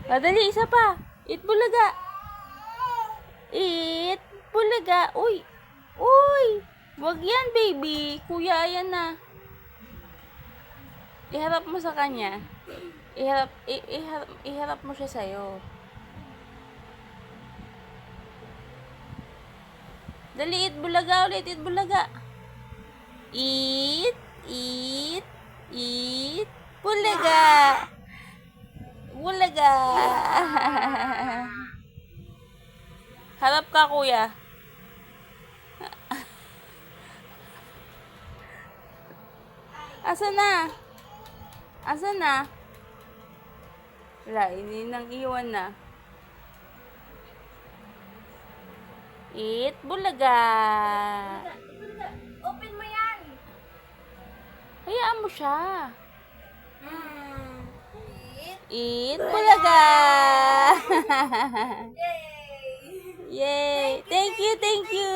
Madali, isa pa. Eat bulaga. Eat bulaga. Uy. Uy. Wag yan, baby. Kuya, yan na. Iharap mo sa kanya. Iharap mo siya sa'yo. Dali, eat bulaga ulit. Eat bulaga. Eat. Eat. Eat. Bulaga. Bulaga. Harap ka, kuya. Asa na? Asa na? Wala, ini nang iwan na. Eat bulaga. Open mo yan. Hayaan mo siya. Eat. Eat bulaga. Yay! Yay! Thank you, thank you.